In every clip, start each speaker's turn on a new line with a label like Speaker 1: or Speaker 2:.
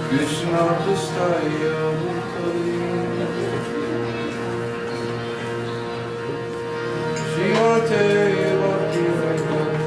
Speaker 1: Krishna Pristaya Bhutale Shrimate Bhakti Vedanta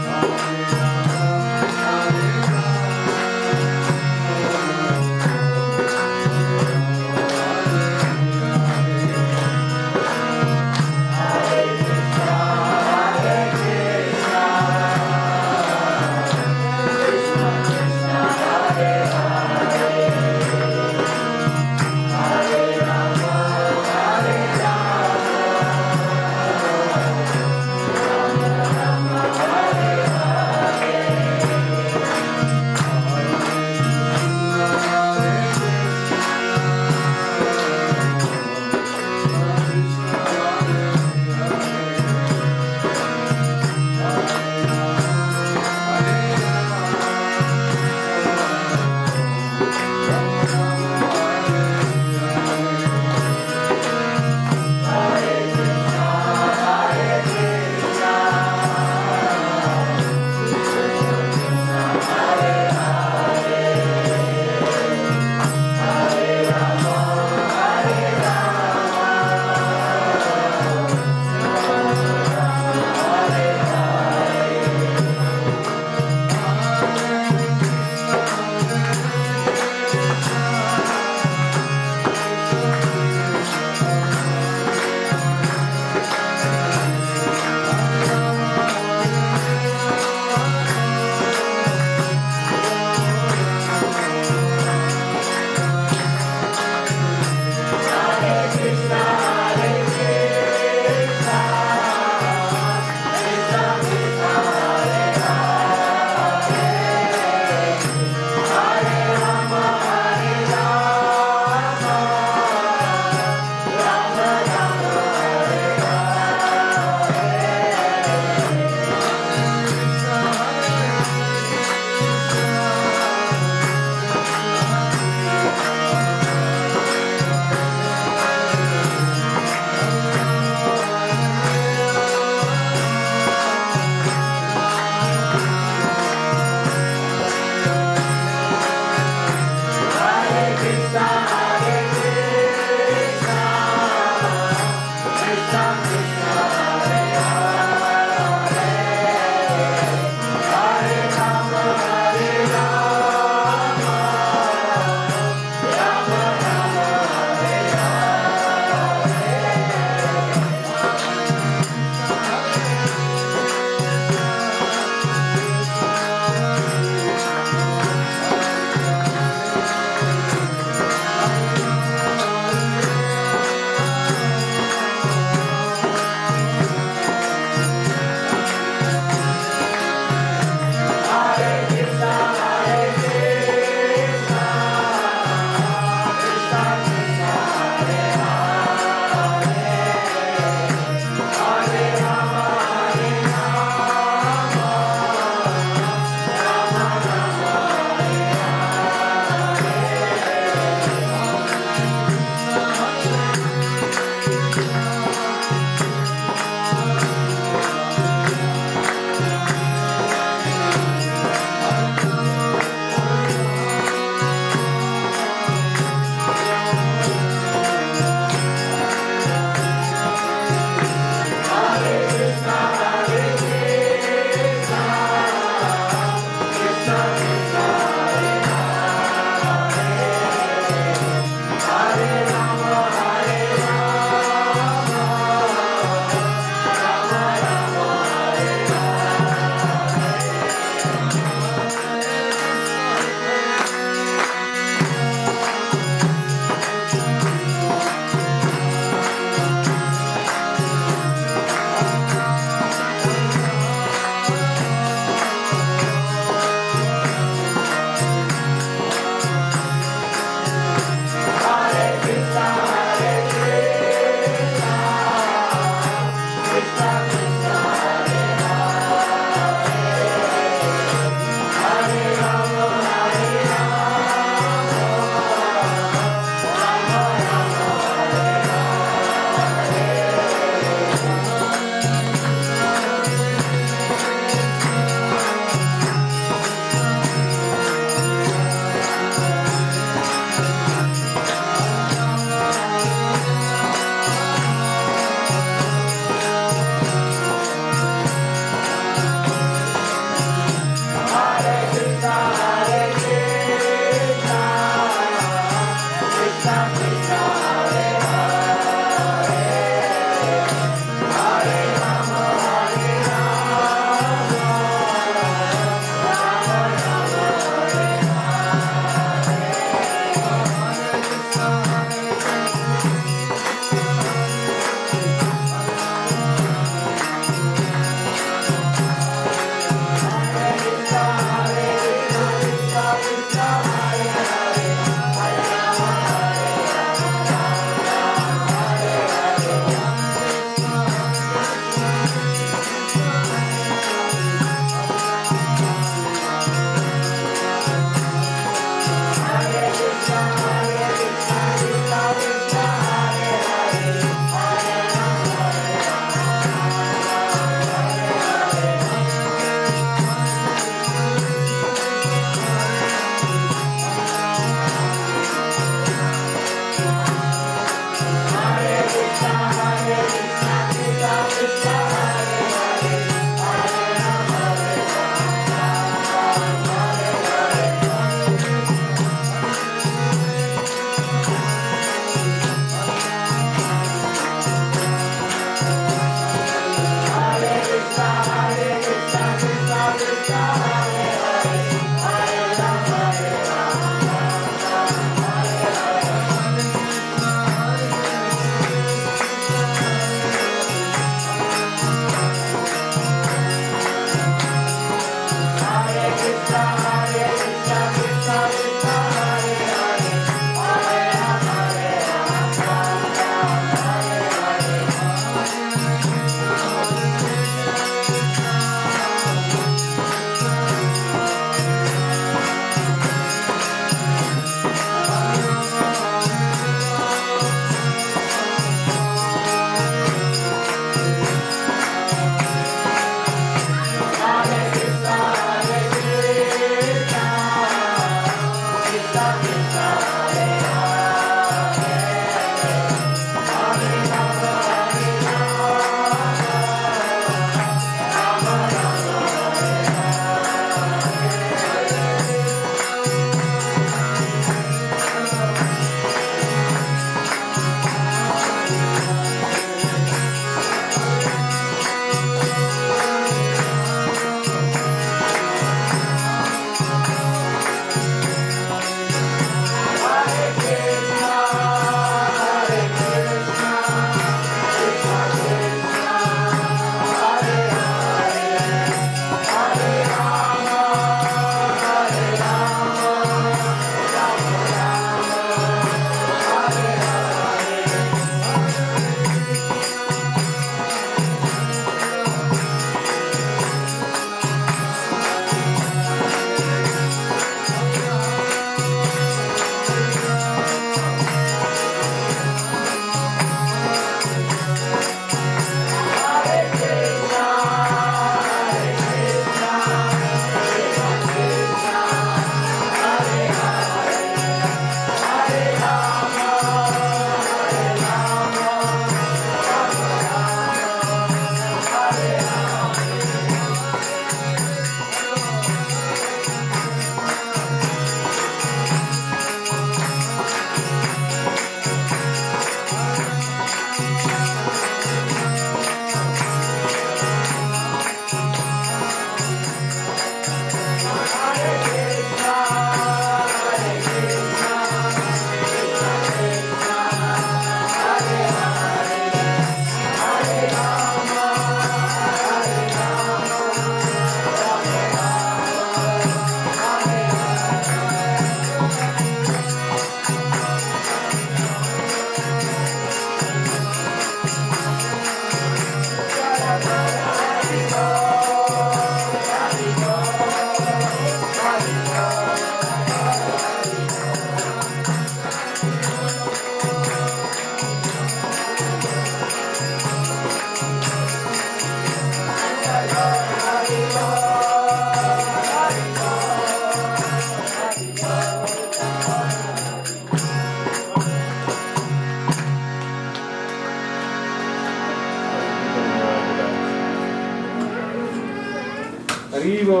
Speaker 2: Haribo!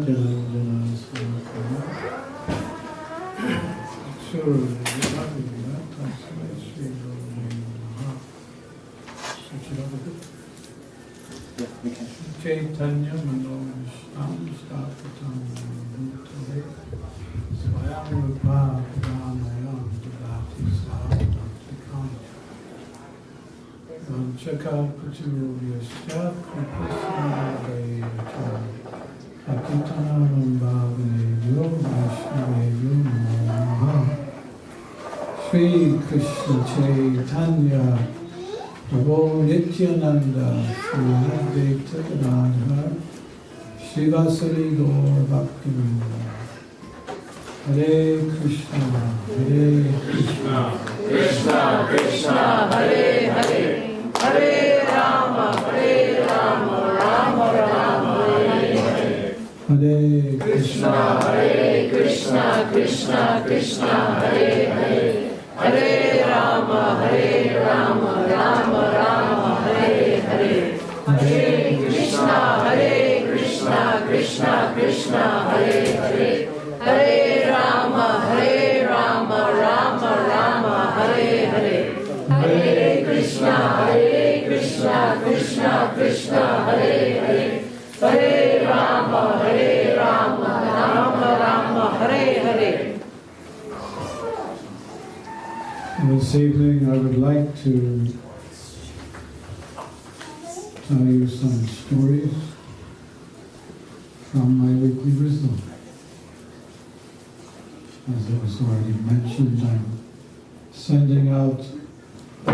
Speaker 3: Niranjana Swami. Sure. Chaitanya Manojam Stapatam Bhutale Swayam Rupa Pranayam Dati Sahadantikam Chaka Patu Yasya Kripasya Vayacham Akitanam Bhavane Yo Vaishnave Yo Namaha Sri Krishna Chaitanya Prabhu Nityananda, Sri Advaita Gadadhara, Srivasari Gaur Bhaktivinoda. Hare Krishna, Hare Krishna,
Speaker 4: Krishna Krishna Hare Hare, Hare Rama, Rama Rama, Hare Hare.
Speaker 3: Hare Krishna,
Speaker 4: Hare Krishna, Krishna Krishna Hare Hare, Hare Rama, Rama Rama, Hare Hare. Hare Krishna, Krishna Krishna Hare Hare, Hare Rama, Rama Rama, Hare Hare. Hare Krishna, Krishna Krishna Hare Hare, Hare Rama, Rama Rama, Hare Hare.
Speaker 3: This evening I would like to tell you some stories from my weekly wisdom. As it was already mentioned, I'm sending out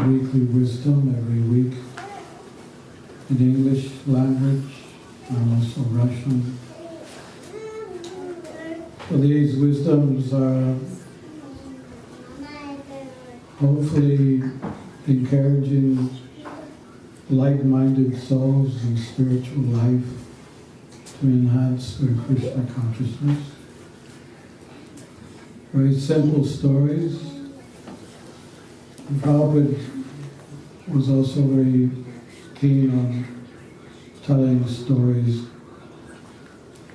Speaker 3: weekly wisdom every week in English language and also Russian. So these wisdoms are hopefully encouraging like-minded souls in spiritual life to enhance their Krishna consciousness. Very simple stories. And Prabhupada was also very keen on telling stories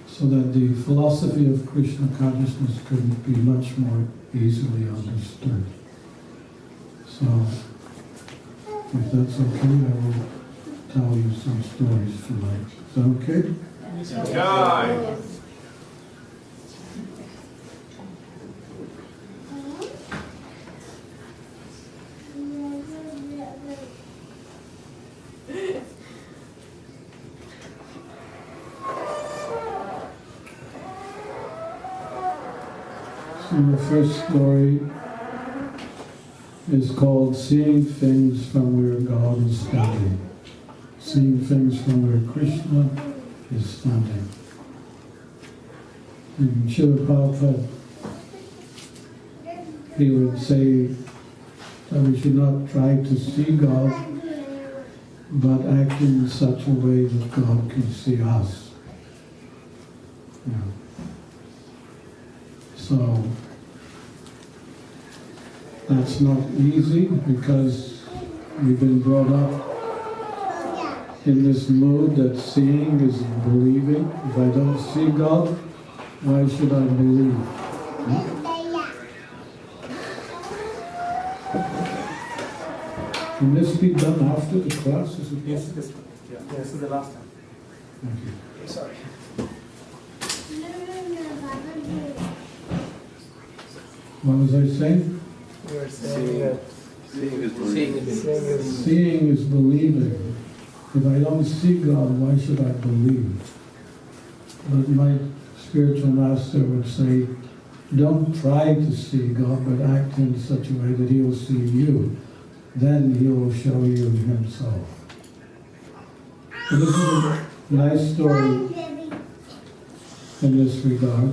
Speaker 3: so that the philosophy of Krishna consciousness could be much more easily understood. So, if that's okay, I will tell you some stories tonight. Is that okay?
Speaker 2: Jai!
Speaker 3: So the first story is called Seeing Things from Where God is Standing. Seeing things from where Krishna is standing. And Srila Prabhupada, he would say that we should not try to see God, but act in such a way that God can see us. Yeah. So, that's not easy because we've been brought up in this mood that seeing is believing. If I don't see God, why should I believe? Can this be done after the class? Is it?
Speaker 2: Yes, this one. Yeah, this is the last time.
Speaker 3: Thank you.
Speaker 2: Sorry.
Speaker 3: What was I saying?
Speaker 2: You were saying that
Speaker 1: Seeing is believing.
Speaker 3: Seeing is believing. If I don't see God, why should I believe? But my spiritual master would say, don't try to see God, but act in such a way that He will see you. Then He will show you Himself. So this is a nice story in this regard.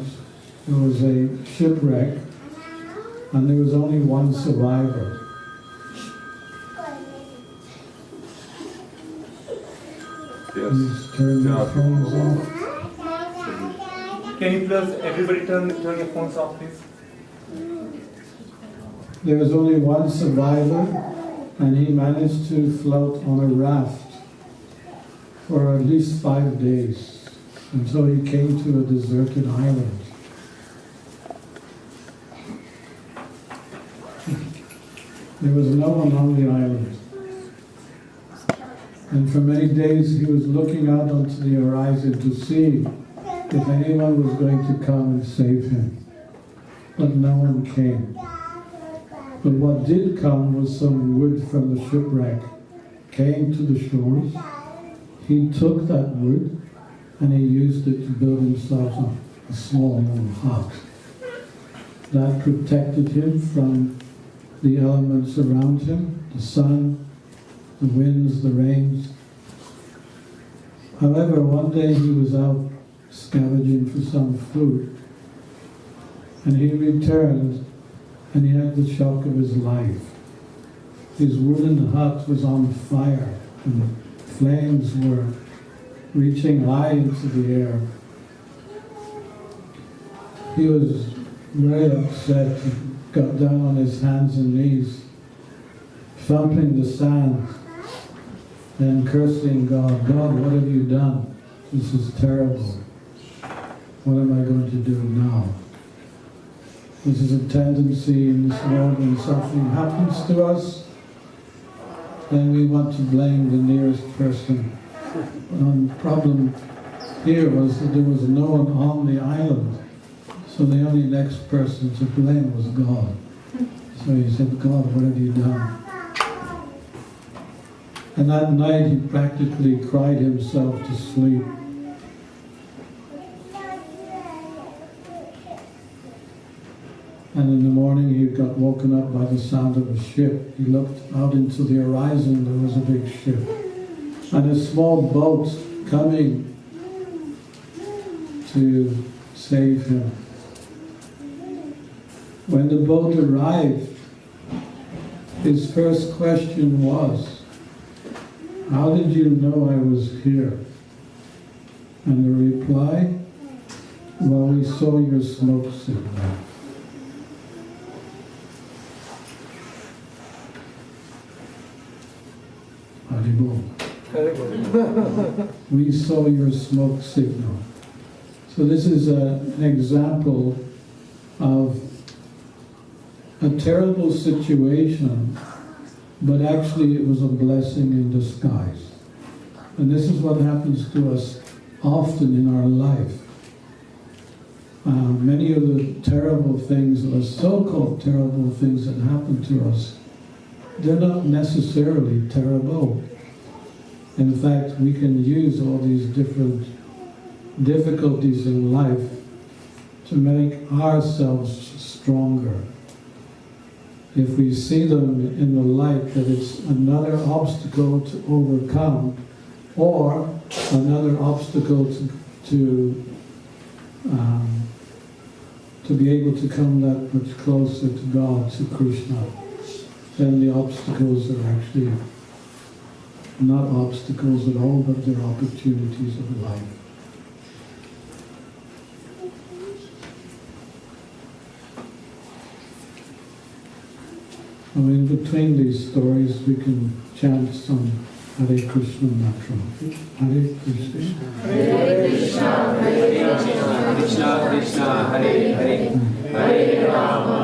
Speaker 3: There was a shipwreck, and there was only one survivor. Please turn your phones off.
Speaker 2: Can you please, everybody turn your phones off, please?
Speaker 3: There was only one survivor, and he managed to float on a raft for at least 5 days until he came to a deserted island. There was no one on the island. And for many days he was looking out onto the horizon to see if anyone was going to come and save him. But no one came. But what did come was some wood from the shipwreck, came to the shores. He took that wood and he used it to build himself a small little hut. That protected him from the elements around him, the sun, the winds, the rains. However, one day he was out scavenging for some food, and he returned and he had the shock of his life. His wooden hut was on fire and the flames were reaching high into the air. He was very upset. He got down on his hands and knees, thumping the sand and cursing God. God, what have you done? This is terrible. What am I going to do now? This is a tendency in this world when something happens to us, then we want to blame the nearest person. The problem here was that there was no one on the island, so the only next person to blame was God. So he said, God, what have you done? And that night he practically cried himself to sleep. And in the morning he got woken up by the sound of a ship. He looked out into the horizon, there was a big ship. And a small boat coming to save him. When the boat arrived, his first question was, how did you know I was here? And the reply, well, we saw your smoke signal. We saw your smoke signal. So this is an example of a terrible situation, but actually it was a blessing in disguise. And this is what happens to us often in our life. Many of the terrible things, or so-called terrible things that happen to us, they're not necessarily terrible. In fact, we can use all these different difficulties in life to make ourselves stronger. If we see them in the light that it's another obstacle to overcome, or another obstacle to be able to come that much closer to God, to Krishna, then the obstacles are actually not obstacles at all, but they're opportunities of life. I mean, between these stories, we can chant some Hare Krishna mantra. Hare Krishna.
Speaker 4: Hare Krishna, Hare Krishna, Krishna Krishna, Hare Hare. Hare Rama,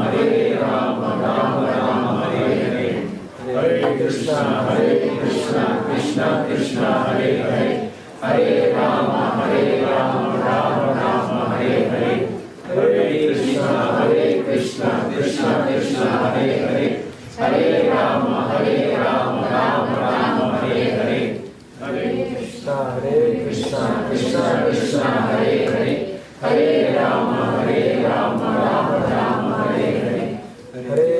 Speaker 4: Rama Rama, Hare Hare. Hare Krishna, Krishna Krishna, Hare Hare. Hare Rama, Rama Rama, Hare Hare. Hare Krishna, Krishna Krishna, Hare Hare. Hare Rama, Rama Rama, Hare Hare. Hare Krishna, Krishna Krishna, Hare Hare. Hare Rama, Rama Rama, Hare Hare. Hare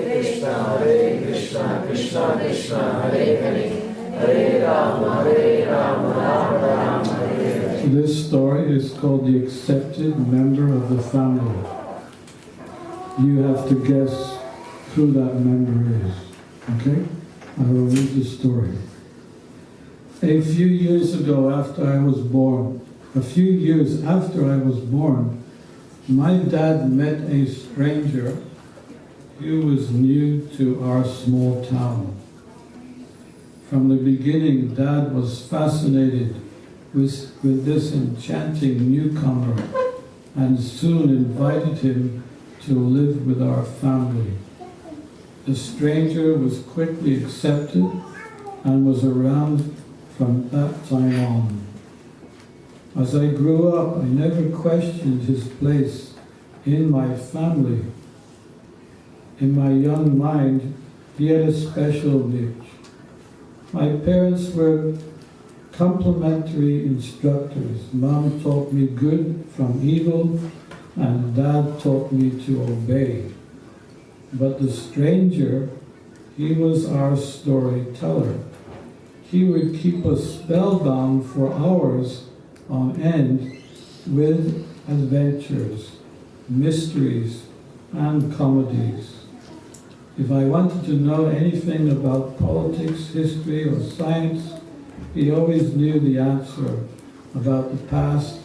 Speaker 4: Krishna, Krishna Krishna, Hare Hare. Hare Rama, Rama Rama, Hare Hare.
Speaker 3: So this story is called The Accepted Member of the Family. You have to guess who that member is. Okay? I will read the story. A few years after I was born, my dad met a stranger who was new to our small town. From the beginning, Dad was fascinated with this enchanting newcomer and soon invited him to live with our family. The stranger was quickly accepted and was around from that time on. As I grew up, I never questioned his place in my family. In my young mind, he had a special niche. My parents were complementary instructors. Mom taught me good from evil, and Dad taught me to obey. But the stranger, he was our storyteller. He would keep us spellbound for hours on end with adventures, mysteries, and comedies. If I wanted to know anything about politics, history, or science, he always knew the answer about the past,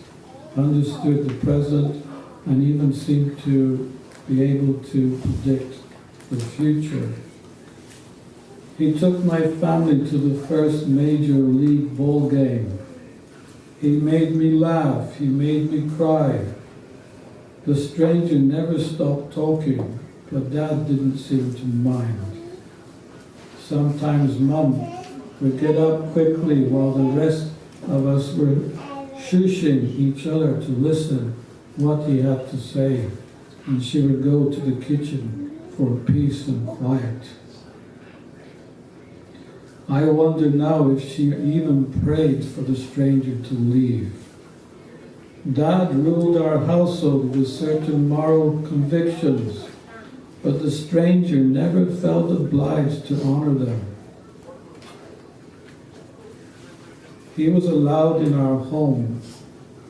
Speaker 3: understood the present, and even seemed to be able to predict the future. He took my family to the first major league ball game. He made me laugh, he made me cry. The stranger never stopped talking, but Dad didn't seem to mind. Sometimes Mum would get up quickly while the rest of us were shushing each other to listen what he had to say, and she would go to the kitchen for peace and quiet. I wonder now if she even prayed for the stranger to leave. Dad ruled our household with certain moral convictions, but the stranger never felt obliged to honor them. He was allowed in our home,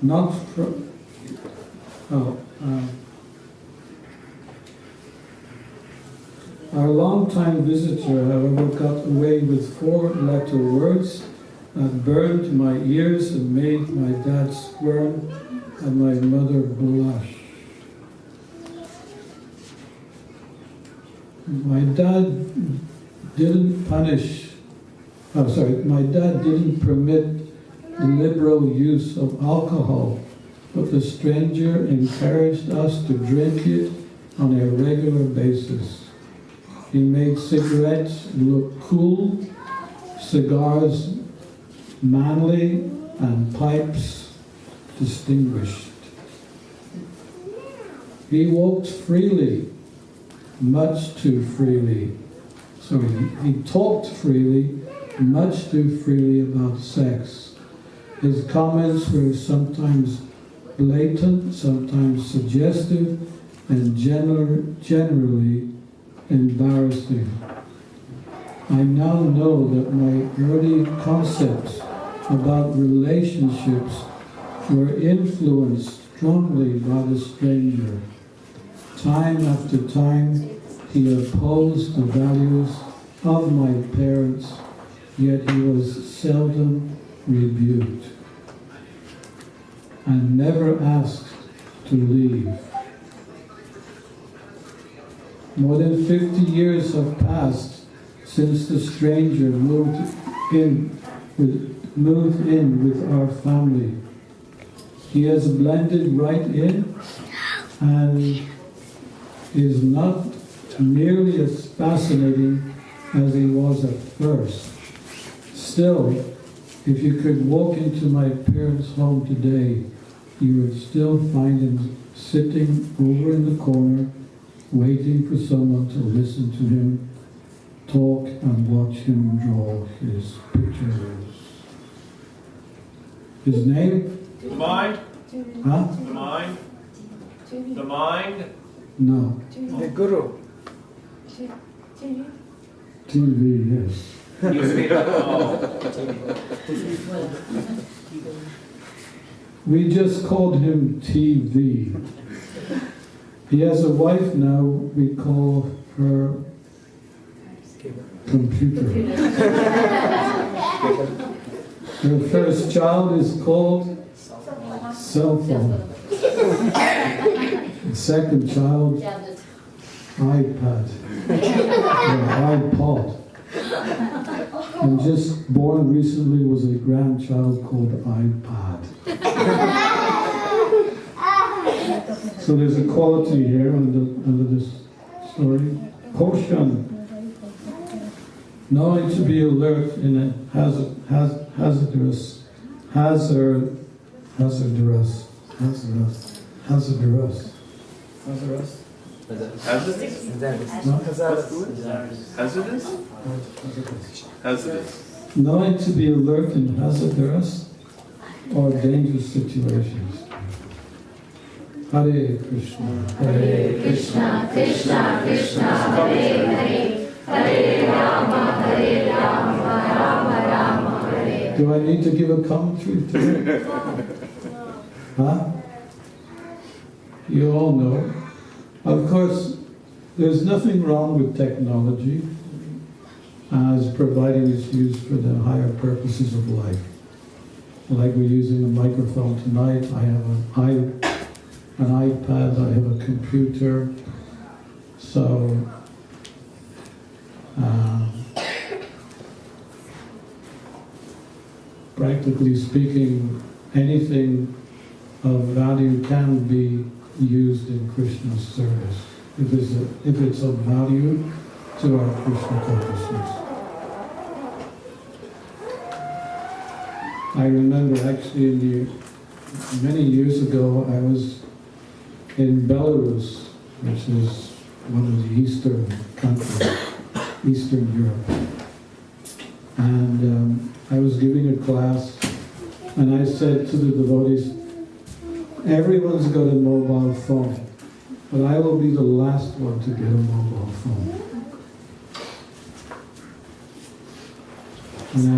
Speaker 3: not from... Our long-time visitor, however, got away with 4-letter words that burned my ears and made my dad squirm and my mother blush. My dad didn't permit the liberal use of alcohol, but the stranger encouraged us to drink it on a regular basis. He made cigarettes look cool, cigars manly, and pipes distinguished. He walked freely, much too freely. He talked freely, much too freely about sex. His comments were sometimes blatant, sometimes suggestive, and generally embarrassing. I now know that my early concepts about relationships were influenced strongly by the stranger. Time after time, he opposed the values of my parents, yet he was seldom rebuked and never asked to leave. More than 50 years have passed since the stranger moved in with our family. He has blended right in and is not nearly as fascinating as he was at first. Still, if you could walk into my parents' home today, you would still find him sitting over in the corner, waiting for someone to listen to him talk and watch him draw his pictures. His name?
Speaker 2: The mind?
Speaker 3: Huh?
Speaker 2: The mind? The mind?
Speaker 3: No.
Speaker 1: The Guru.
Speaker 3: TV, yes. We just called him TV. He has a wife now, we call her computer. Her first child is called cell phone. The second child, iPad, or iPod. And just born recently was a grandchild called iPad. So there's a quality here under this story. Caution. Knowing to be alert in a hazardous. Knowing to be alert in hazardous or dangerous situations. Hare Krishna.
Speaker 5: Hare Krishna, Krishna Krishna, Hare Hare, Hare Rama, Rama Rama, Hare.
Speaker 3: Do I need to give a commentary to it? Huh? You all know. Of course, there's nothing wrong with technology as providing it's used for the higher purposes of life. Like we're using a microphone tonight, I have an iPad, I have a computer, so practically speaking, anything of value can be used in Krishna's service if it's of value to our Krishna consciousness. I remember actually many years ago I was in Belarus, which is one of the eastern countries, Eastern Europe. And I was giving a class, and I said to the devotees, everyone's got a mobile phone, but I will be the last one to get a mobile phone. And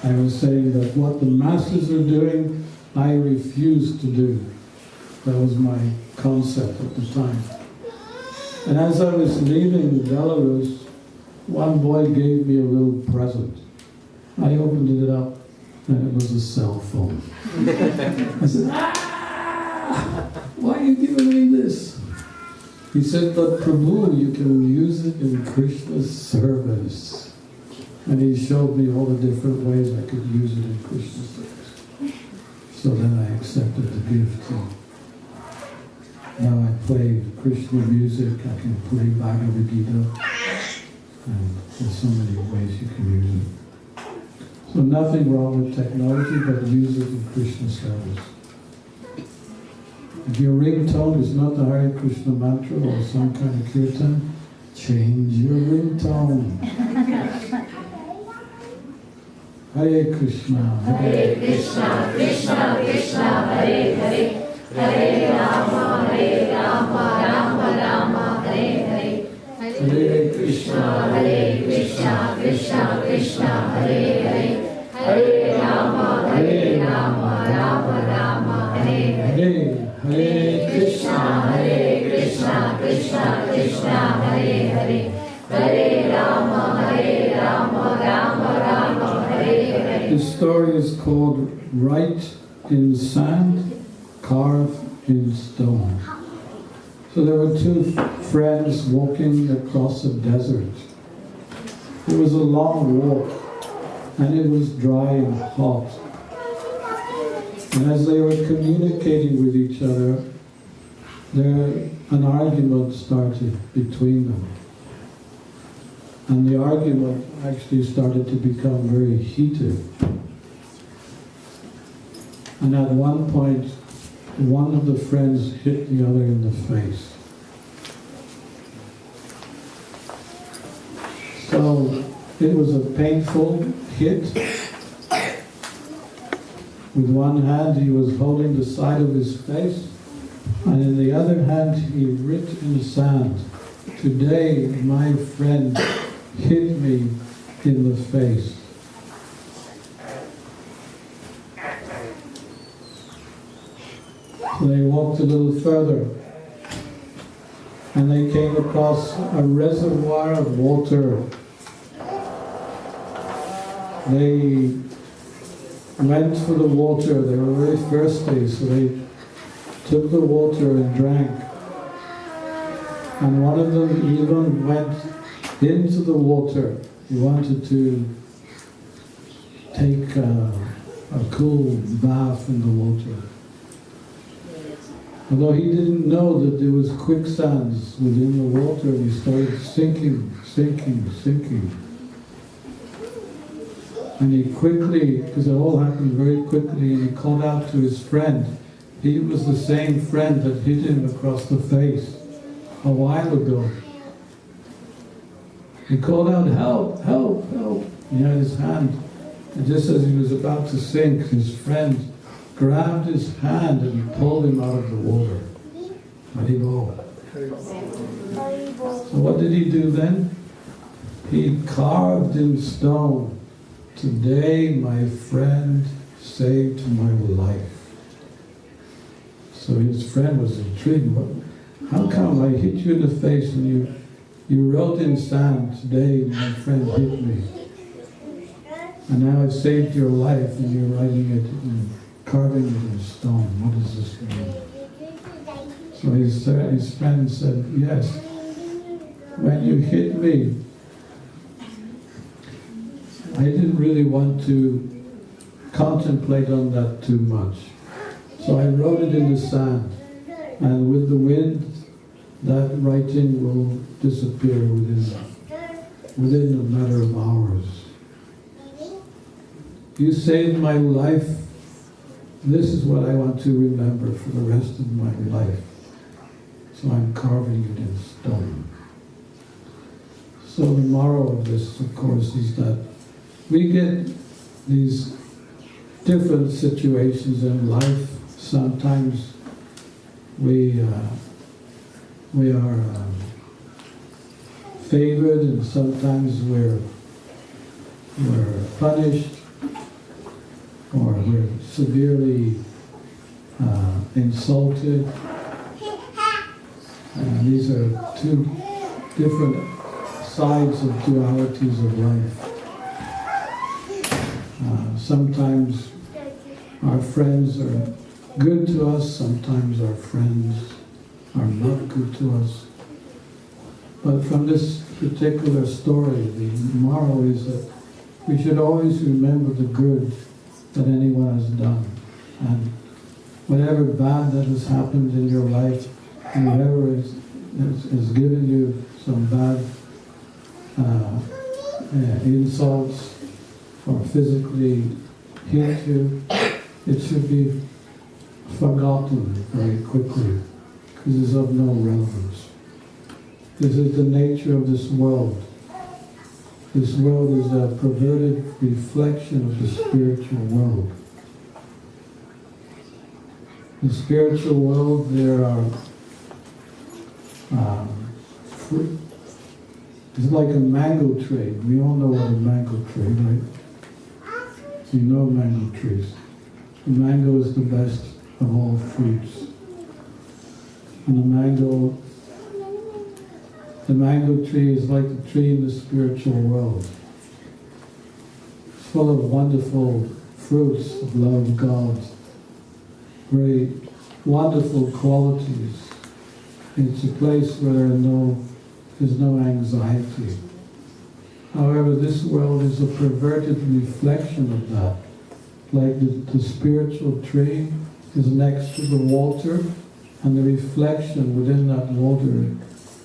Speaker 3: I was saying that what the masses are doing, I refuse to do. That was my concept at the time. And as I was leaving Belarus, one boy gave me a little present. I opened it up, and it was a cell phone. I said, why are you giving me this? He said, but Prabhu, you can use it in Krishna's service. And he showed me all the different ways I could use it in Krishna's service. So then I accepted the gift. Now I play Krishna music, I can play Bhagavad Gita, and there's so many ways you can use it. So nothing wrong with technology, but use it in Krishna service. If your ringtone is not the Hare Krishna mantra or some kind of Kirtan, change your ringtone. Hare Krishna.
Speaker 5: Hare Krishna, Krishna Krishna, Hare Hare, Hare Rama, Rama Rama, Hare Hare.
Speaker 3: Hare Krishna.
Speaker 5: Hare Krishna, Krishna Krishna, Hare Hare, Hare Rama, Rama, Hare Hare.
Speaker 3: Hare
Speaker 5: Krishna, Krishna Krishna, Hare Hare, Hare Rama, Rama, Hare Hare.
Speaker 3: This story is called Write in Sand, Carve in Stone. So there were two friends walking across a desert. It was a long walk, and it was dry and hot. And as they were communicating with each other, an argument started between them. And the argument actually started to become very heated. And at one point, one of the friends hit the other in the face. So it was a painful hit. With one hand he was holding the side of his face, and in the other hand he writ in sand, "Today my friend hit me in the face." So they walked a little further, and they came across a reservoir of water. They went for the water. They were very thirsty, so they took the water and drank. And one of them even went into the water he wanted to take a cool bath in the water. Although he didn't know that there was quicksands within the water, he started sinking. And he quickly, because it all happened very quickly, and he called out to his friend. He was the same friend that hit him across the face a while ago. He called out, "Help, help, help." He had his hand, and just as he was about to sink, his friend grabbed his hand and pulled him out of the water. Haribo. So what did he do then? He carved in stone, "Today my friend saved my life." So his friend was intrigued. How come I hit you in the face and you wrote in sand, "Today my friend hit me. And now I've saved your life," and you're writing it and carving it in stone. What does this mean? So his friend said, "Yes, when you hit me, I didn't really want to contemplate on that too much. So I wrote it in the sand, and with the wind, that writing will disappear within a matter of hours. You saved my life. This is what I want to remember for the rest of my life. So I'm carving it in stone." So the moral of this, of course, is that we get these different situations in life. Sometimes we are favored, and sometimes we're punished, or we're severely insulted. These are two different sides of dualities of life. Sometimes our friends are good to us, sometimes our friends are not good to us. But from this particular story, the moral is that we should always remember the good that anyone has done. And whatever bad that has happened in your life, and whoever has given you some bad insults or physically hit you, it should be forgotten very quickly, because it's of no relevance. This is the nature of this world. This world is a perverted reflection of the spiritual world. The spiritual world, there are it's like a mango tree. We all know what a mango tree, right? You know mango trees. The mango is the best of all fruits. And the mango tree is like the tree in the spiritual world. It's full of wonderful fruits of love, God, very wonderful qualities. It's a place where there's no anxiety. However, this world is a perverted reflection of that. Like the spiritual tree is next to the water, and the reflection within that water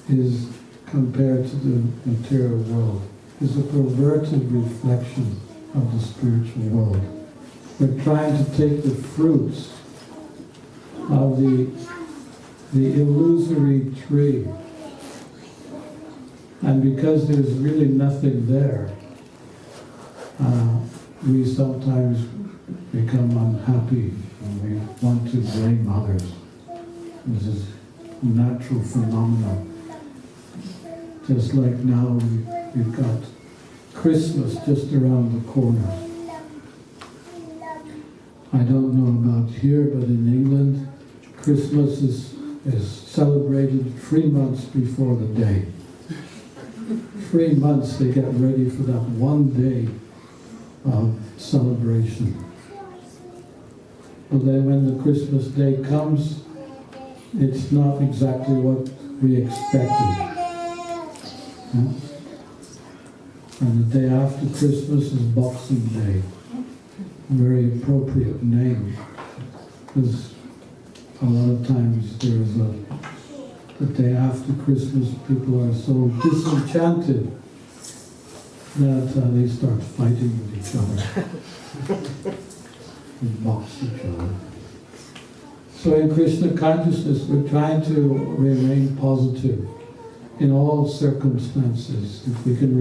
Speaker 3: is compared to the material world. It's a perverted reflection of the spiritual world. We're trying to take the fruits of the illusory tree, and because there's really nothing there, we sometimes become unhappy and we want to blame others. This is a natural phenomenon. Just like now we've got Christmas just around the corner. I don't know about here, but in England, Christmas is celebrated 3 months before the day. 3 months they get ready for that one day of celebration. But then when the Christmas day comes, it's not exactly what we expected. And the day after Christmas is Boxing Day. A very appropriate name, because a lot of times the day after Christmas, people are so disenchanted that they start fighting with each other and box each other. So in Krishna consciousness, we're trying to remain positive in all circumstances. If we can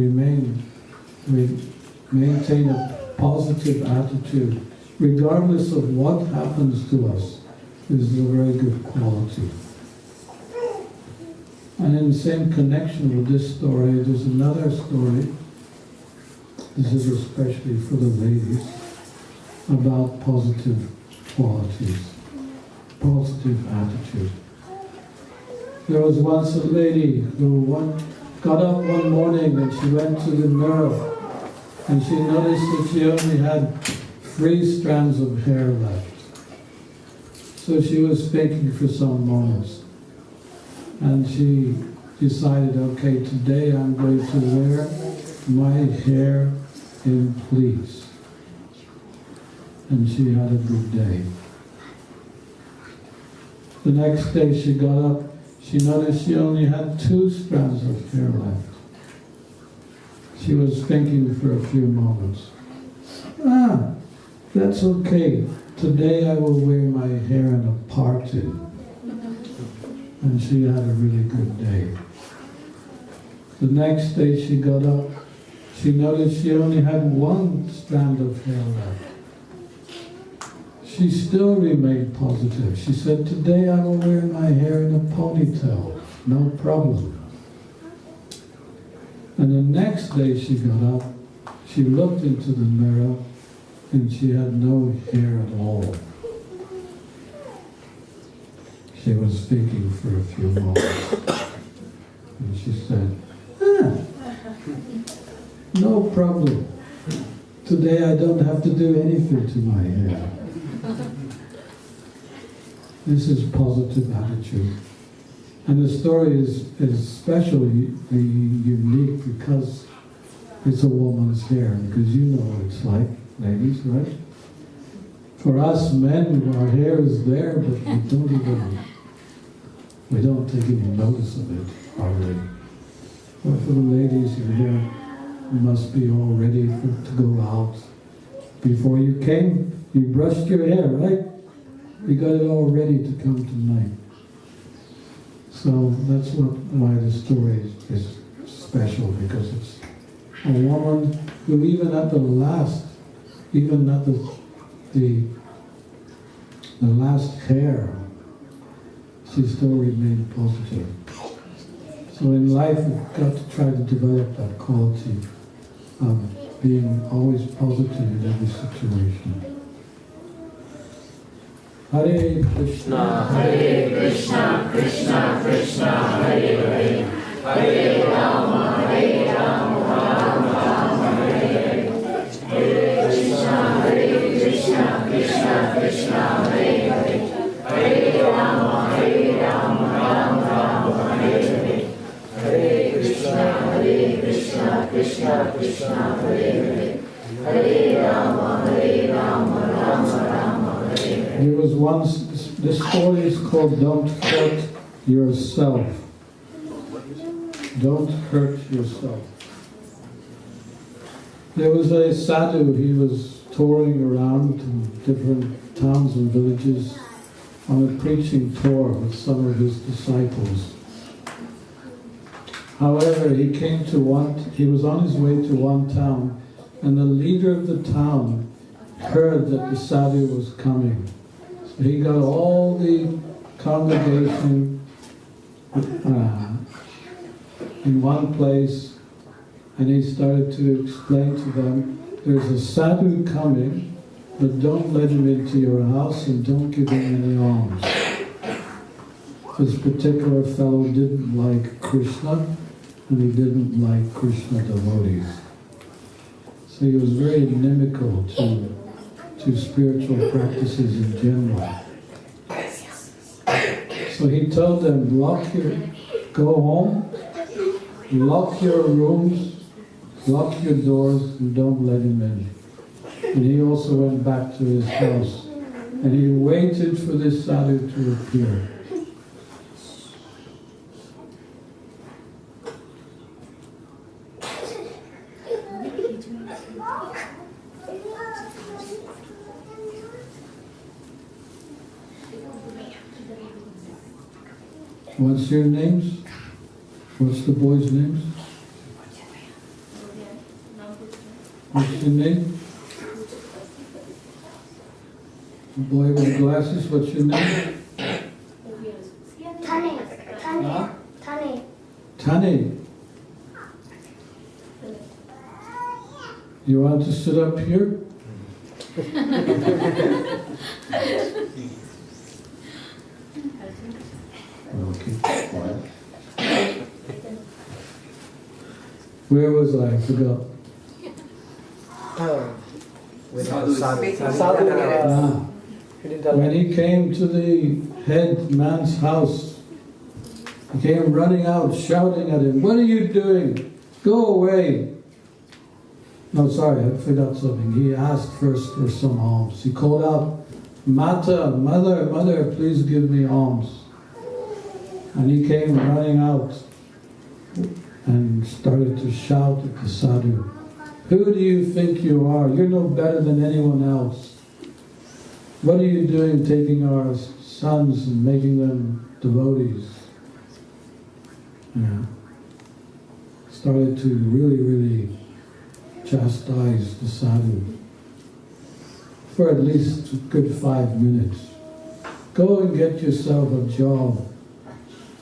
Speaker 3: maintain a positive attitude, regardless of what happens to us, is a very good quality. And in the same connection with this story, there's another story, this is especially for the ladies, about positive qualities, positive attitude. There was once a lady who got up one morning and she went to the mirror and she noticed that she only had 3 strands of hair left. So she was thinking for some moments. And she decided, okay, today I'm going to wear my hair in pleats. And she had a good day. The next day she got up, she noticed she only had 2 strands of hair left. She was thinking for a few moments. That's okay. Today I will wear my hair in a parted. And she had a really good day. The next day she got up, she noticed she only had 1 strand of hair left. She still remained positive. She said, today I will wear my hair in a ponytail, no problem. And the next day she got up, she looked into the mirror and she had no hair at all. She was thinking for a few moments. And she said, no problem. Today I don't have to do anything to my hair. This is positive attitude. And the story is especially unique because it's a woman's hair, because you know what it's like, ladies, right? For us men, our hair is there, but we don't take any notice of it already. But for the ladies, your hair must be all ready to go out. Before you came, you brushed your hair, right? You got it all ready to come tonight. So that's why the story is special, because it's a woman who even at the last hair, she still remained positive. So in life, we've got to try to develop that quality of being always positive in every situation. Hare Krishna,
Speaker 5: Krishna, Krishna, Hare Hare, Hare Rama, Rama Rama, Hare Hare, Hare Krishna, Krishna, Krishna, Hare Hare, Hare Rama, Rama Rama, Hare Hare, Hare Krishna, Krishna, Hare Hare, Hare Rama, Rama Rama, Hare Hare.
Speaker 3: There was once, this story is called Don't Hurt Yourself. Don't hurt yourself. There was a sadhu, he was touring around in different towns and villages on a preaching tour with some of his disciples. However, he was on his way to one town, and the leader of the town heard that the sadhu was coming. So he got all the congregation in one place, and he started to explain to them, there's a sadhu coming, but don't let him into your house and don't give him any alms. This particular fellow didn't like Krishna, and he didn't like Krishna devotees. So he was very inimical to spiritual practices in general. So he told them, go home, lock your rooms, lock your doors and don't let him in. And he also went back to his house and he waited for this sadhu to appear. What's your names? What's the boys' names? What's your name? Boy with glasses, what's your name?
Speaker 5: Tani.
Speaker 3: Huh?
Speaker 5: Tani.
Speaker 3: Tani. You want to sit up here? Okay, quiet. Where was I? I forgot. Ah. When he came to the head man's house, he came running out, shouting at him, "What are you doing? Go away!" No, sorry, I forgot something. He asked first for some alms. He called out, "Mata, mother, please give me alms." And he came running out and started to shout at the sadhu, "Who do you think you are? You're no better than anyone else. What are you doing taking our sons and making them devotees?" Yeah. Started to really chastise the sadhu for at least a good 5 minutes. Go and get yourself a job.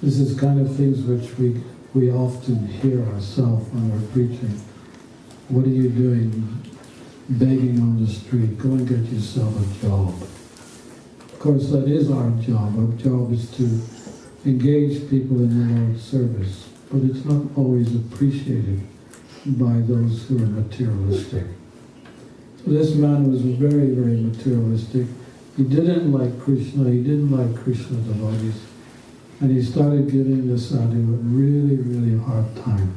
Speaker 3: This is kind of things which we often hear ourselves when we're preaching. What are you doing begging on the street? Go and get yourself a job. Of course, that is our job. Our job is to engage people in the Lord's service, but it's not always appreciated by those who are materialistic. So this man was very materialistic. He didn't like Krishna, he didn't like Krishna devotees, and he started giving the sadhu a really hard time.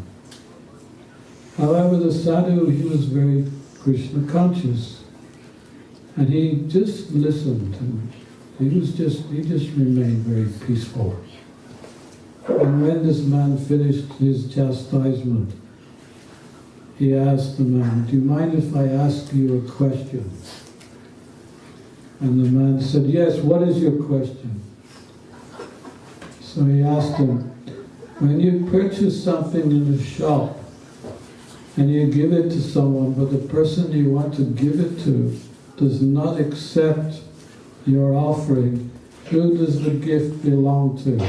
Speaker 3: However, the sadhu, he was very Krishna conscious, and he just listened, and he just remained very peaceful. And when this man finished his chastisement, he asked the man, "Do you mind if I ask you a question?" And the man said, "Yes, what is your question?" So he asked him, "When you purchase something in a shop and you give it to someone, but the person you want to give it to does not accept your offering, who does the gift belong to?"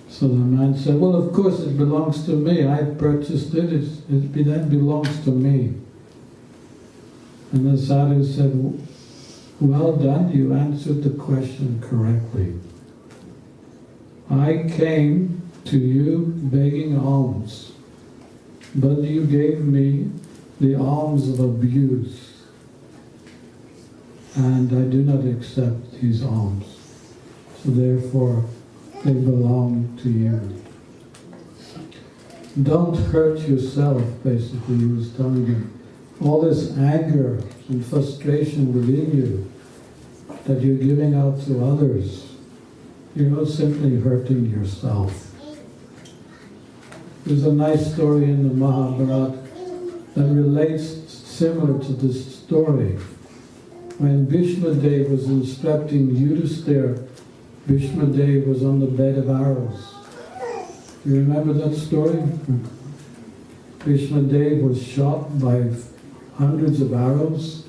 Speaker 3: So the man said, "Well, of course it belongs to me. I purchased it. That belongs to me." And the sadhu said, "Well done, you answered the question correctly. I came to you begging alms, but you gave me the alms of abuse, and I do not accept these alms. So therefore, they belong to you. Don't hurt yourself," basically, he was telling him. All this anger and frustration within you that you're giving out to others, you're not simply hurting yourself. There's a nice story in the Mahabharata that relates similar to this story. When Bhishma Dev was instructing Yudhisthira, Bhishma Dev was on the bed of arrows. You remember that story? Bhishma Dev was shot by hundreds of arrows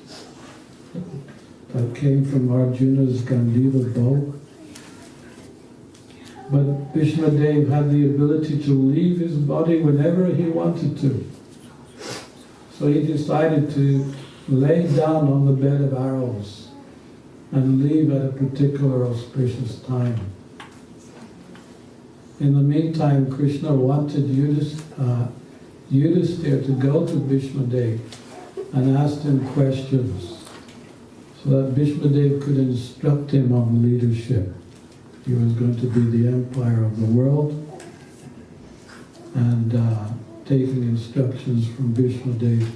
Speaker 3: that came from Arjuna's Gandiva bow. But Bhishma Dev had the ability to leave his body whenever he wanted to. So he decided to lay down on the bed of arrows and leave at a particular auspicious time. In the meantime, Krishna wanted Yudhisthira to go to Bhishma Dev and ask him questions so that Bhishma Dev could instruct him on leadership. He was going to be the empire of the world, and taking instructions from Bhishma Dev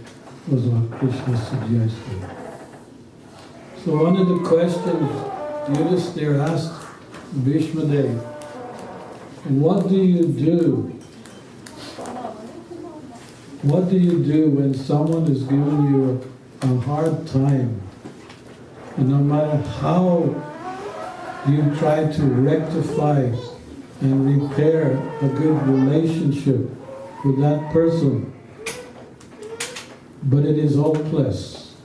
Speaker 3: was what Krishna suggested. So one of the questions Yudhisthira asked Bhishma Dev, what do you do? What do you do when someone is giving you a hard time? And no matter how you try to rectify and repair a good relationship with that person, but it is hopeless.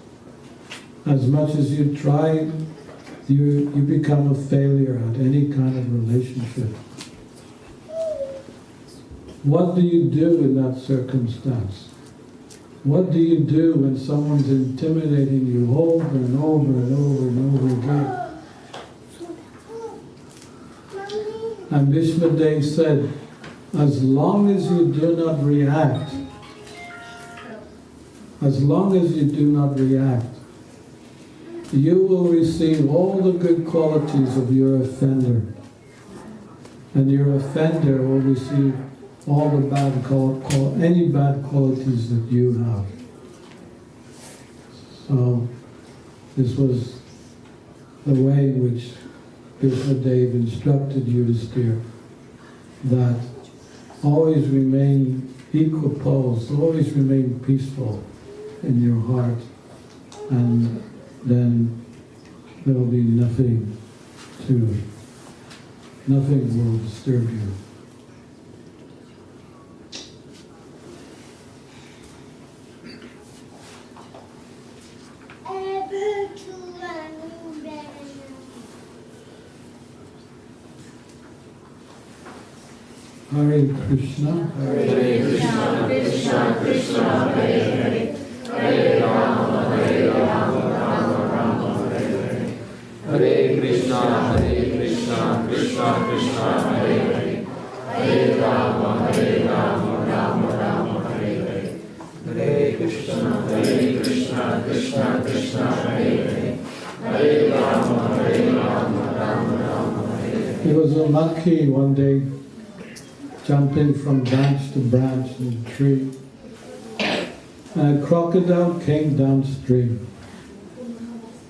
Speaker 3: As much as you try, you become a failure at any kind of relationship. What do you do in that circumstance? What do you do when someone's intimidating you over and over and over and over again? And Bhishma Dev said, as long as you do not react, you will receive all the good qualities of your offender. And your offender will receive all the any bad qualities that you have. So this was the way in which Bhishma Dev instructed Yudhisthira, that always remain equiposed, always remain peaceful in your heart, and then there will be nothing will disturb you. Hare Krishna,
Speaker 5: Hare Krishna, Krishna Krishna, Hare Hare, Hare Rama, Rama Rama, Hare Hare.
Speaker 4: Hare Krishna, Krishna Krishna, Hare Hare, Hare Rama, Rama Rama, Hare Hare. Hare Krishna, Krishna Krishna, Hare Hare, Hare Rama, Rama Rama, Hare Hare.
Speaker 3: There was a monkey one day jumping from branch to branch in a tree, and a crocodile came downstream.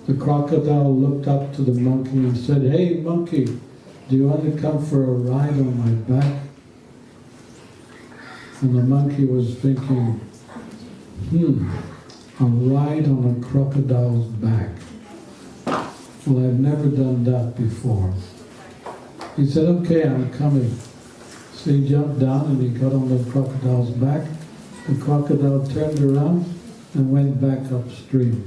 Speaker 3: The crocodile looked up to the monkey and said, "Hey monkey, do you want to come for a ride on my back?" And the monkey was thinking, a ride on a crocodile's back. Well, I've never done that before. He said, "Okay, I'm coming." So he jumped down and he got on the crocodile's back. The crocodile turned around and went back upstream.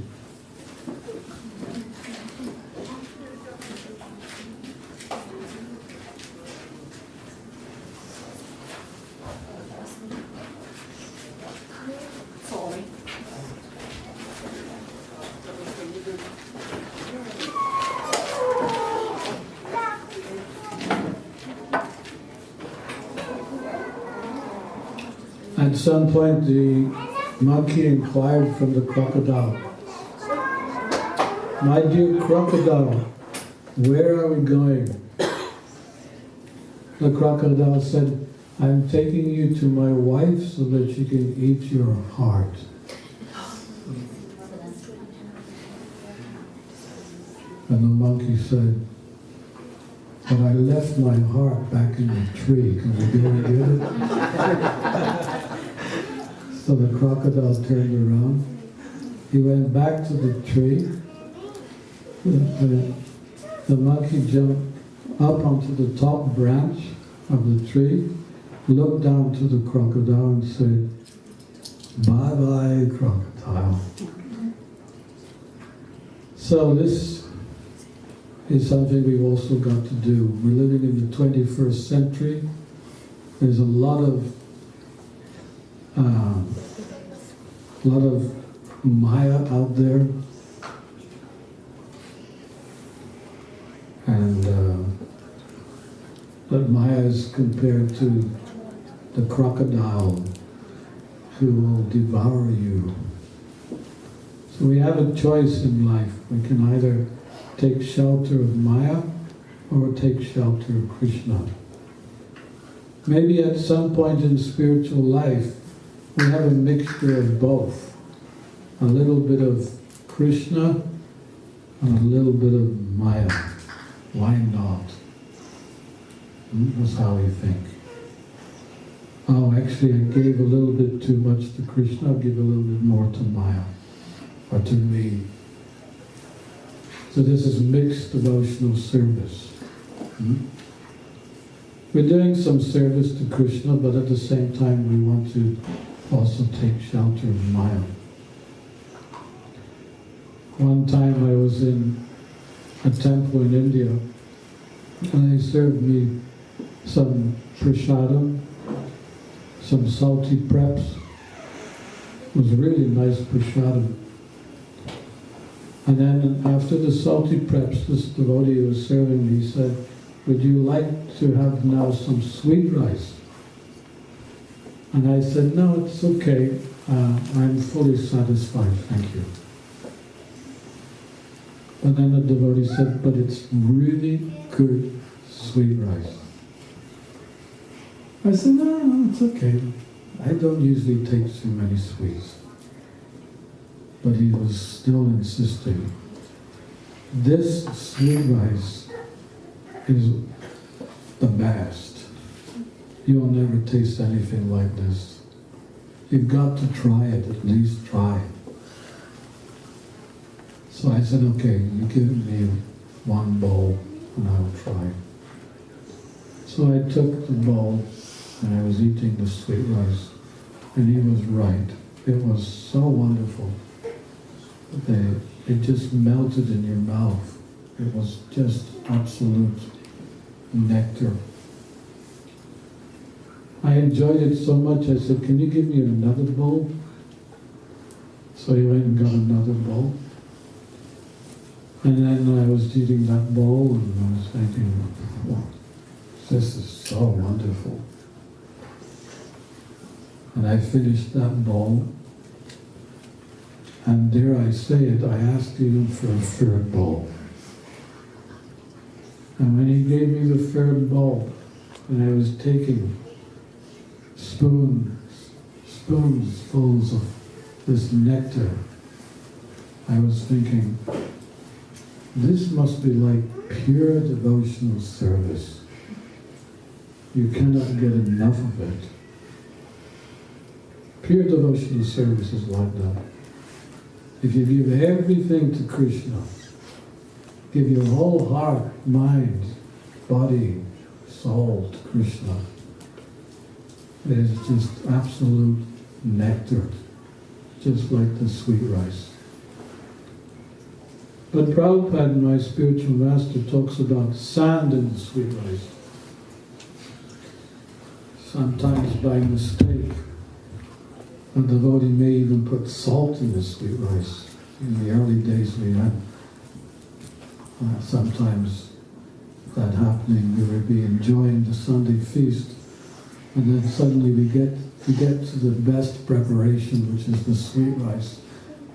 Speaker 3: At some point, the monkey inquired from the crocodile, "My dear crocodile, where are we going?" The crocodile said, "I'm taking you to my wife so that she can eat your heart." And the monkey said, "But I left my heart back in the tree. Can we go and get it?" So the crocodile turned around. He went back to the tree. The monkey jumped up onto the top branch of the tree, looked down to the crocodile and said, "Bye-bye, crocodile." So this is something we've also got to do. We're living in the 21st century. There's a lot of Maya out there, and that Maya is compared to the crocodile who will devour you. So we have a choice in life. We can either take shelter of Maya or take shelter of Krishna. maybe at some point in spiritual life, we have a mixture of both. A little bit of Krishna and a little bit of Maya. Why not? That's how we think. Oh, actually, I gave a little bit too much to Krishna, I'll give a little bit more to Maya, or to me. So this is mixed devotional service. We're doing some service to Krishna, but at the same time we want to also take shelter of Maya. One time I was in a temple in India, and they served me some prasadam, some salty preps. It was a really nice prasadam. And then after the salty preps, this devotee who was serving me said, "Would you like to have now some sweet rice?" And I said, "No, it's okay. I'm fully satisfied, thank you." But then the devotee said, "But it's really good sweet rice." I said, "No, it's okay. I don't usually take too many sweets." But he was still insisting. This sweet rice is the best. You'll never taste anything like this. You've got to try it, at least try it. So I said, "Okay, you give me one bowl and I'll try." So I took the bowl and I was eating the sweet rice, and he was right. It was so wonderful. It just melted in your mouth. It was just absolute nectar. I enjoyed it so much, I said, "Can you give me another bowl?" So he went and got another bowl. And then I was eating that bowl and I was thinking, "Wow, this is so wonderful." And I finished that bowl. And dare I say it, I asked even for a third bowl. And when he gave me the third bowl, and I was taking spoonsfuls of this nectar, I was thinking, this must be like pure devotional service. You cannot get enough of it. Pure devotional service is like that. If you give everything to Krishna, give your whole heart, mind, body, soul to Krishna, it is just absolute nectar, just like the sweet rice. But Prabhupada, my spiritual master, talks about sand in the sweet rice. Sometimes by mistake, a devotee may even put salt in the sweet rice. In the early days we had sometimes that happening. We would be enjoying the Sunday feast, and then suddenly we get to the best preparation, which is the sweet rice,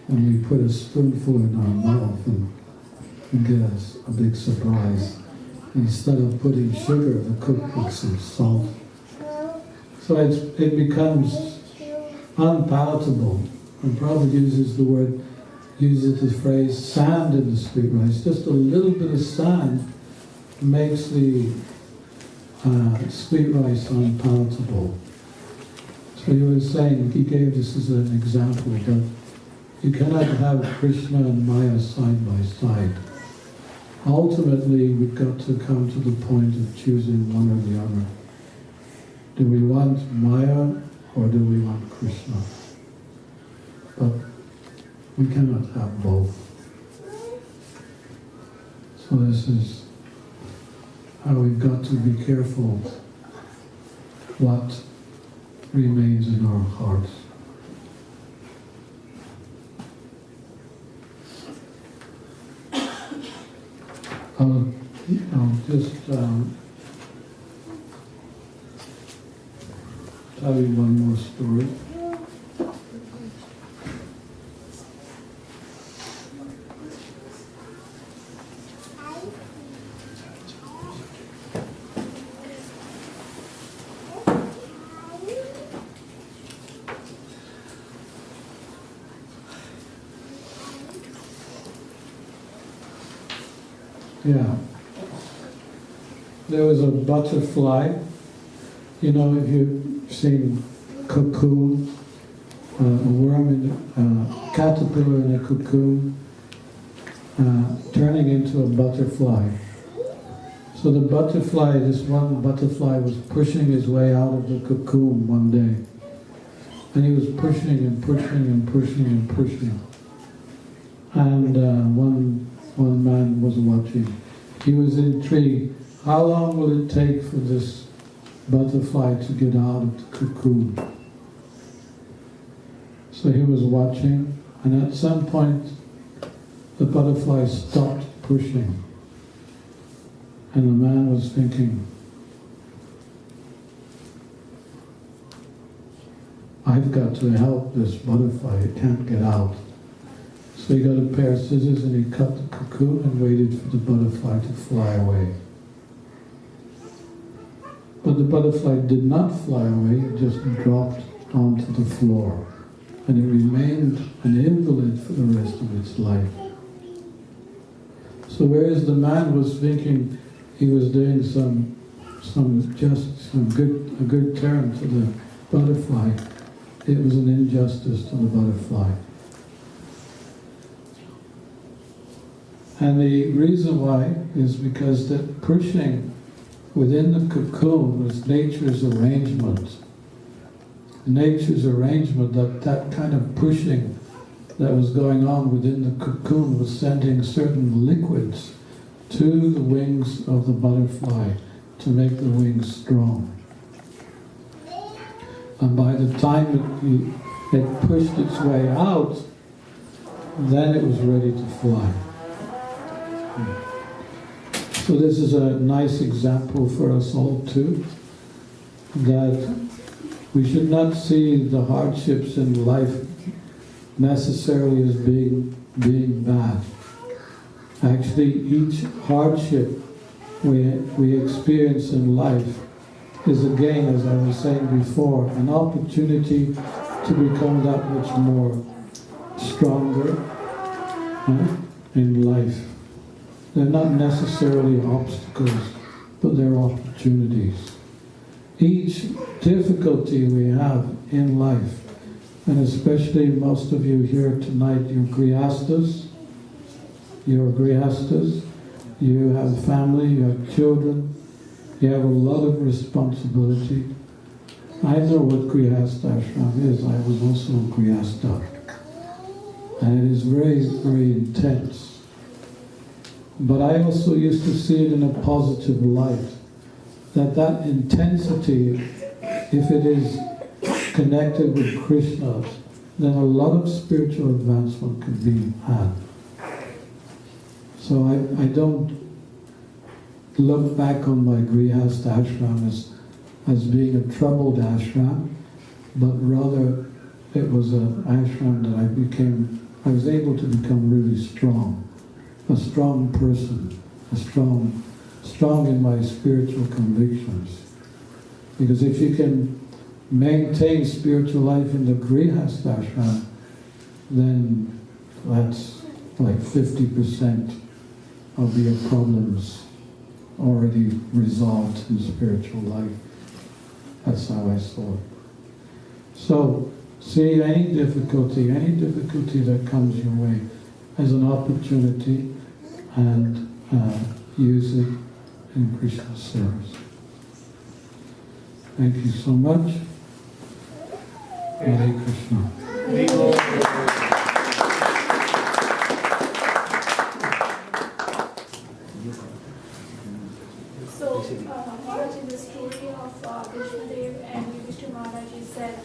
Speaker 3: and we put a spoonful in our mouth and get a big surprise. Instead of putting sugar, the cook puts some salt. So it becomes unpalatable. And Prabhupada uses the phrase sand in the sweet rice. Just a little bit of sand makes the sweet rice unpalatable. So he was saying, he gave this as an example, that you cannot have Krishna and Maya side by side. Ultimately, we've got to come to the point of choosing one or the other. Do we want Maya or do we want Krishna? But we cannot have both. So this is how we've got to be careful what remains in our hearts. I'll just tell you one more story. Yeah. There was a butterfly. You know, if you've seen cocoon, a worm in a caterpillar in a cocoon, turning into a butterfly. So the butterfly, this one butterfly was pushing his way out of the cocoon one day. And he was pushing and pushing and pushing and pushing. And one man was watching. He was intrigued. How long will it take for this butterfly to get out of the cocoon? So he was watching, and at some point the butterfly stopped pushing. And the man was thinking, I've got to help this butterfly, it can't get out. So he got a pair of scissors and he cut the cocoon and waited for the butterfly to fly away. But the butterfly did not fly away, it just dropped onto the floor. And it remained an invalid for the rest of its life. So whereas the man was thinking he was doing a good turn to the butterfly, it was an injustice to the butterfly. And the reason why is because that pushing within the cocoon was nature's arrangement. Nature's arrangement, that kind of pushing that was going on within the cocoon was sending certain liquids to the wings of the butterfly to make the wings strong. And by the time it pushed its way out, then it was ready to fly. So this is a nice example for us all too, that we should not see the hardships in life necessarily as being bad. Actually, each hardship we experience in life is, again, as I was saying before, an opportunity to become that much more stronger in life. They're not necessarily obstacles, but they're opportunities. Each difficulty we have in life, and especially most of you here tonight, you're grihastas, you have family, you have children, you have a lot of responsibility. I know what grihasta ashram is. I was also a grihasta. And it is very, very intense. But I also used to see it in a positive light. That intensity, if it is connected with Krishna, then a lot of spiritual advancement can be had. So I don't look back on my grihasta ashram as being a troubled ashram, but rather it was an ashram that I was able to become really strong, a strong person, strong in my spiritual convictions. Because if you can maintain spiritual life in the grihasta ashram, then that's like 50% of your problems already resolved in spiritual life. That's how I saw it. So, see any difficulty that comes your way as an opportunity and use it in Krishna's service. Thank you so much. Hare Krishna.
Speaker 6: So, Maharaj, in the story of Vishnudev and Yudhishthira Maharaj, he said,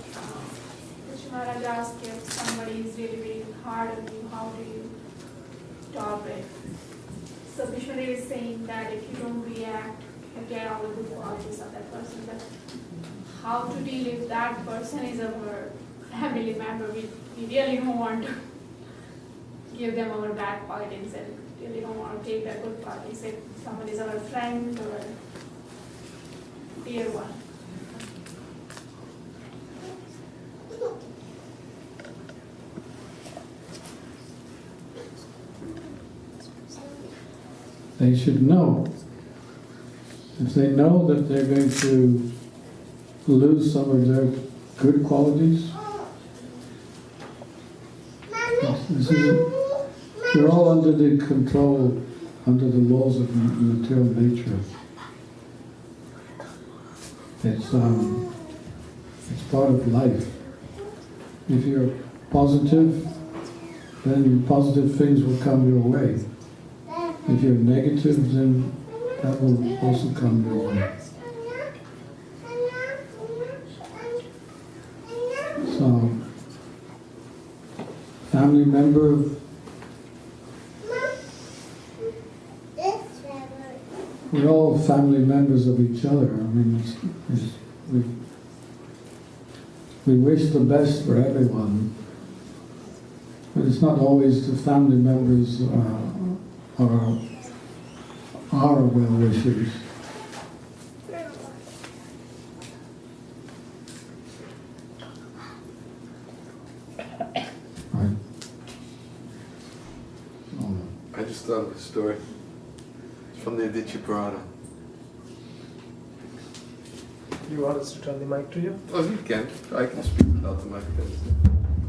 Speaker 6: Yudhishthira Maharaj asked if somebody is really very hard on you, how do you stop it? So Vishnudev is saying that if you don't react, you get all the good qualities of that person. But how to deal if that person is our family member? We really don't want to give them our bad qualities and really don't want to take their good qualities. If someone is our friend or dear one.
Speaker 3: they should know. If they know that they're going to lose some of their good qualities, we're all under the control, under the laws of material nature. It's part of life. If you're positive, then positive things will come your way. If you're negative, then that will also come your way. So, family member, we're all family members of each other. I mean, we wish the best for everyone, but it's not always the family members are our well-wishers. Right.
Speaker 1: I just thought of a story. It's from the Aditya Purana.
Speaker 2: You want us to turn the mic to you?
Speaker 1: Oh, you can. I can speak without the mic.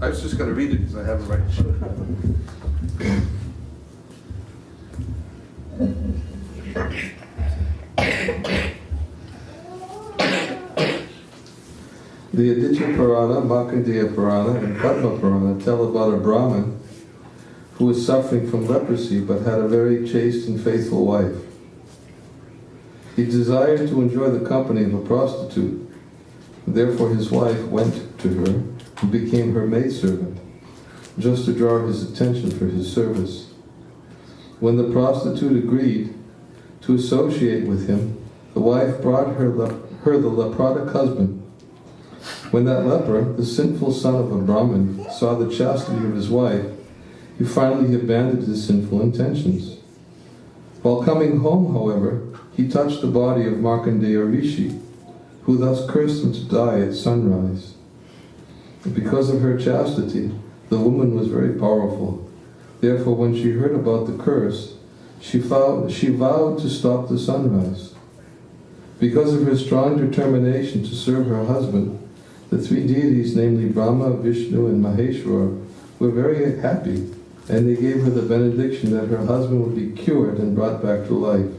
Speaker 1: I was just going to read it because I have it right in front of The Aditya Purana, Markandeya Purana, and Padma Purana tell about a Brahmin who was suffering from leprosy but had a very chaste and faithful wife. He desired to enjoy the company of a prostitute. Therefore his wife went to her and became her maidservant, just to draw his attention for his service. When the prostitute agreed to associate with him, the wife brought her the leprotic husband. When that leper, the sinful son of a Brahmin, saw the chastity of his wife, he finally abandoned his sinful intentions. While coming home, however, he touched the body of Markandeya Rishi, who thus cursed him to die at sunrise. And because of her chastity, the woman was very powerful. Therefore, when she heard about the curse, she vowed to stop the sunrise. Because of her strong determination to serve her husband, the three deities, namely Brahma, Vishnu, and Maheshwara, were very happy, and they gave her the benediction that her husband would be cured and brought back to life.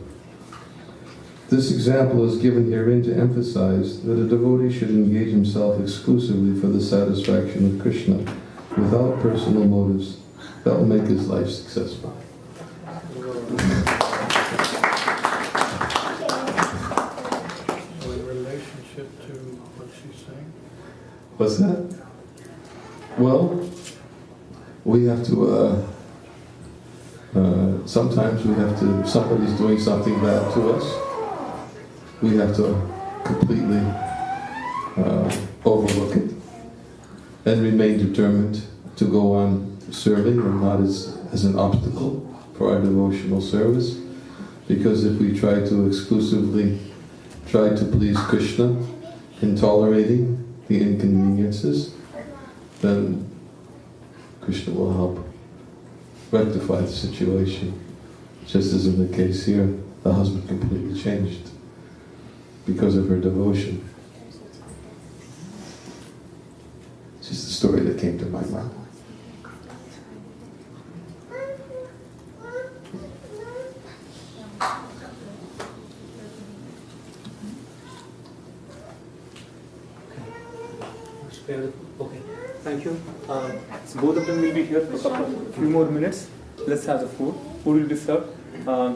Speaker 1: This example is given herein to emphasize that a devotee should engage himself exclusively for the satisfaction of Krishna, without personal motives. That will make his life successful.
Speaker 3: In relationship to what she's saying?
Speaker 1: What's that? Well, we have to, sometimes we have to, somebody's doing something bad to us. We have to completely overlook it and remain determined to go on serving and not as an obstacle for our devotional service. Because if we try to exclusively try to please Krishna in tolerating the inconveniences, then Krishna will help rectify the situation. Just as in the case here, the husband completely changed because of her devotion. It's just a story that came to my mind.
Speaker 2: Okay, thank you. So both of them will be here for a few more minutes. Let's have the food. Food will be served. I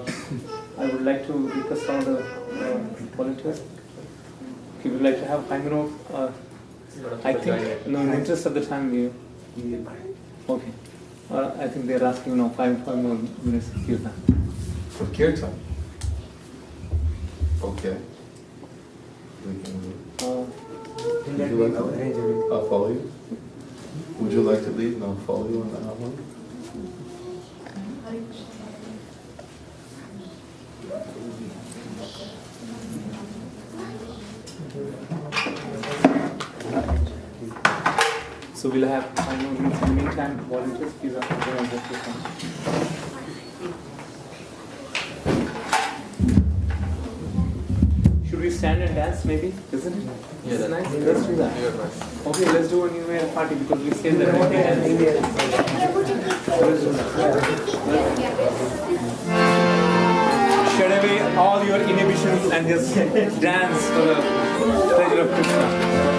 Speaker 2: would like to request all the volunteers. If you would like to have 5 minutes, I think, no, in the interest of the time, okay. I think they're asking 5 more minutes of Kirtan.
Speaker 1: For Kirtan? Okay. Would you like to lead? I'll follow you. Would you like to lead and I'll follow you on that one?
Speaker 2: So we'll have 5 more minutes. In the meantime, volunteers, please organize the Kirtan. stand and dance maybe? Isn't it?
Speaker 4: Yeah,
Speaker 2: Is it
Speaker 4: that's
Speaker 2: nice? Let's do that. Okay, let's do a New Year party because we say that every dance. Let's do that. Shed away all your inhibitions and just dance for the pleasure of Krishna.